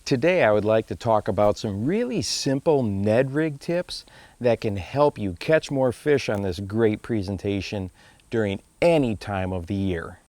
Today I would like to talk about some really simple Ned Rig tips that can help you catch more fish on this great presentation during any time of the year.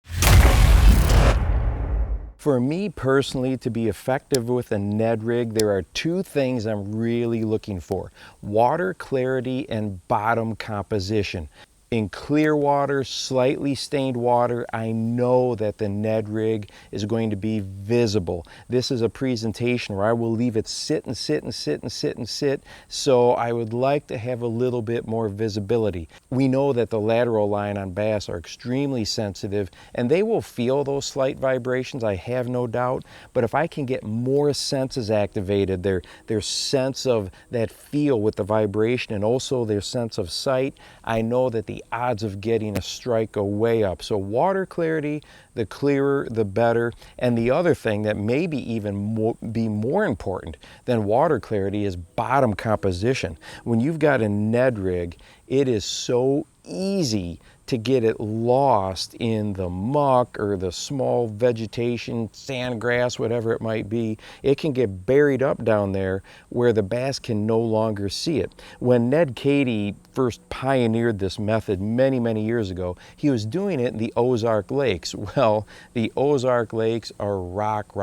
For me personally, to be effective with a Ned Rig, there are two things I'm really looking for: water clarity and bottom composition. In clear water, slightly stained water, I know that the Ned Rig is going to be visible. This is a presentation where I will leave it sit and sit and sit and sit and sit, so I would like to have a little bit more visibility. We know that the lateral line on bass are extremely sensitive and they will feel those slight vibrations, I have no doubt, but if I can get more senses activated, their sense of that feel with the vibration and also their sense of sight, I know that the odds of getting a strike go way up. So water clarity, the clearer the better. And the other thing that maybe even be more important than water clarity is bottom composition. When you've got a Ned Rig, it is so easy to get it lost in the muck or the small vegetation, sand, grass, whatever it might be. It can get buried up down there where the bass can no longer see it. When Ned Cady first pioneered this method many years ago, he was doing it in the Ozark Lakes. Well, the Ozark Lakes are rock.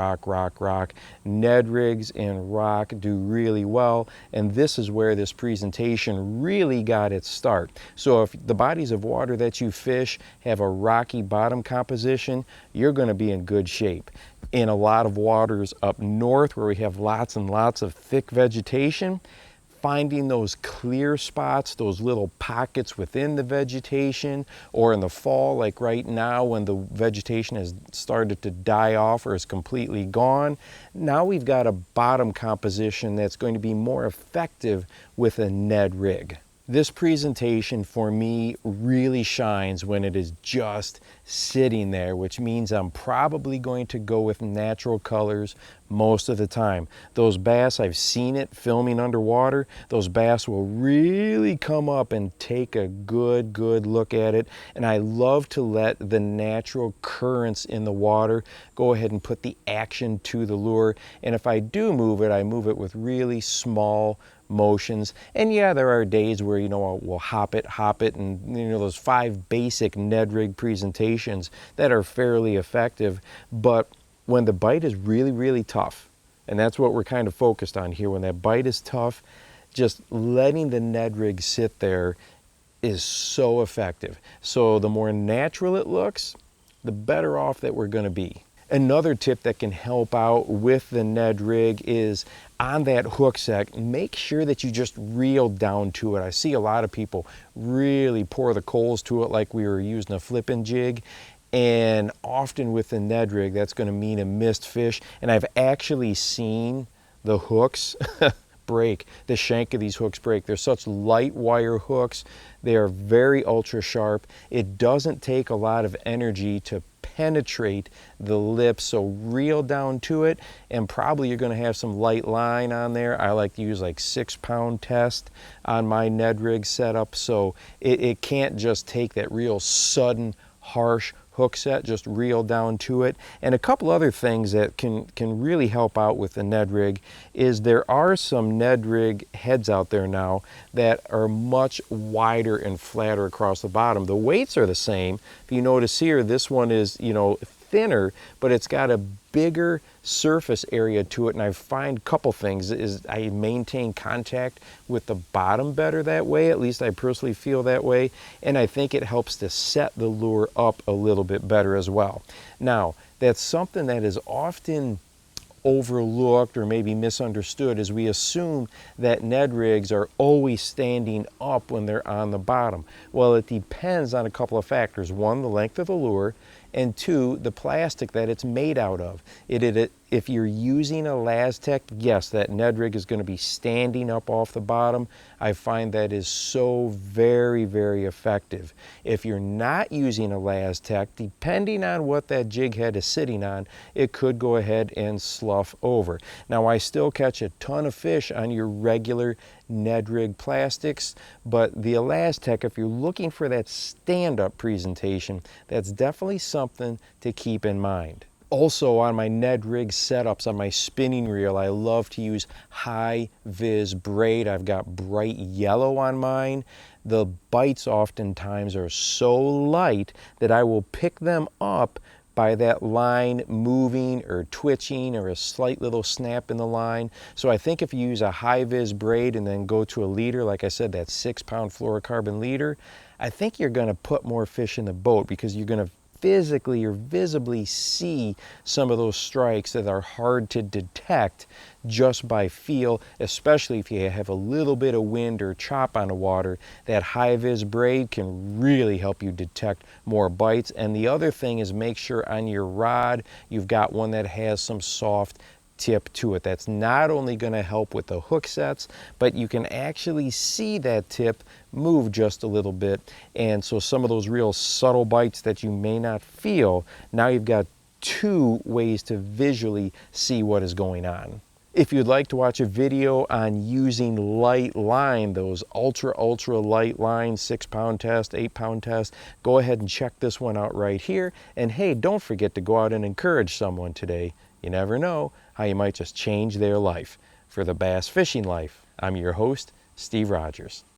Ned Rigs and rock do really well, and this is where this presentation really got its start. So if the bodies of water that you fish have a rocky bottom composition, you're going to be in good shape. In a lot of waters up north where we have lots and lots of thick vegetation, finding those clear spots, those little pockets within the vegetation, or in the fall like right now when the vegetation has started to die off or is completely gone, now we've got a bottom composition that's going to be more effective with a Ned Rig. This presentation for me really shines when it is just sitting there, which means I'm probably going to go with natural colors most of the time. Those bass, I've seen it filming underwater, those bass will really come up and take a good look at it. And I love to let the natural currents in the water go ahead and put the action to the lure. And if I do move it, I move it with really small motions. And yeah, there are days where, we'll hop it, and those 5 basic Ned Rig presentations that are fairly effective. But when the bite is really tough, and that's what we're kind of focused on here, when that bite is tough, just letting the Ned Rig sit there is so effective. So the more natural it looks, the better off that we're going to be. Another tip that can help out with the Ned Rig is on that hook set, make sure that you just reel down to it. I see a lot of people really pour the coals to it like we were using a flipping jig. And often with the Ned Rig, that's going to mean a missed fish. And I've actually seen the hooks break, the shank of these hooks break. They're such light wire hooks. They are very ultra sharp. It doesn't take a lot of energy to penetrate the lips, so reel down to it, and probably you're going to have some light line on there. I like to use like 6-pound test on my Ned Rig setup, so it can't just take that real sudden harsh hook set, just reel down to it. And a couple other things that can really help out with the Ned Rig is there are some Ned Rig heads out there now that are much wider and flatter across the bottom. The weights are the same. If you notice here, this one is, thinner, but it's got a bigger surface area to it, and I find a couple things is I maintain contact with the bottom better that way. At least I personally feel that way, and I think it helps to set the lure up a little bit better as well. Now, that's something that is often overlooked or maybe misunderstood, is we assume that Ned Rigs are always standing up when they're on the bottom. Well, it depends on a couple of factors. One, the length of the lure, and 2, the plastic that it's made out of. If you're using a Lastech, yes, that Ned Rig is going to be standing up off the bottom. I find that is so very effective. If you're not using a Lastech, depending on what that jig head is sitting on, it could go ahead and slough over. Now, I still catch a ton of fish on your regular Ned Rig plastics, but the Lastech, if you're looking for that stand-up presentation, that's definitely something to keep in mind. Also on my Ned Rig setups on my spinning reel, I love to use high vis braid. I've got bright yellow on mine. The bites oftentimes are so light that I will pick them up by that line moving or twitching or a slight little snap in the line. So I think if you use a high vis braid and then go to a leader, like I said, that 6-pound fluorocarbon leader, I think you're going to put more fish in the boat because you're going to physically or visibly see some of those strikes that are hard to detect just by feel, especially if you have a little bit of wind or chop on the water. That high vis braid can really help you detect more bites. And the other thing is, make sure on your rod you've got one that has some soft tip to it. That's not only going to help with the hook sets, but you can actually see that tip move just a little bit. And so some of those real subtle bites that you may not feel, now you've got two ways to visually see what is going on. If you'd like to watch a video on using light line, those ultra light line, 6-pound test, 8-pound test, go ahead and check this one out right here. And hey, don't forget to go out and encourage someone today. You never know how you might just change their life. For the Bass Fishing Life, I'm your host, Steve Rogers.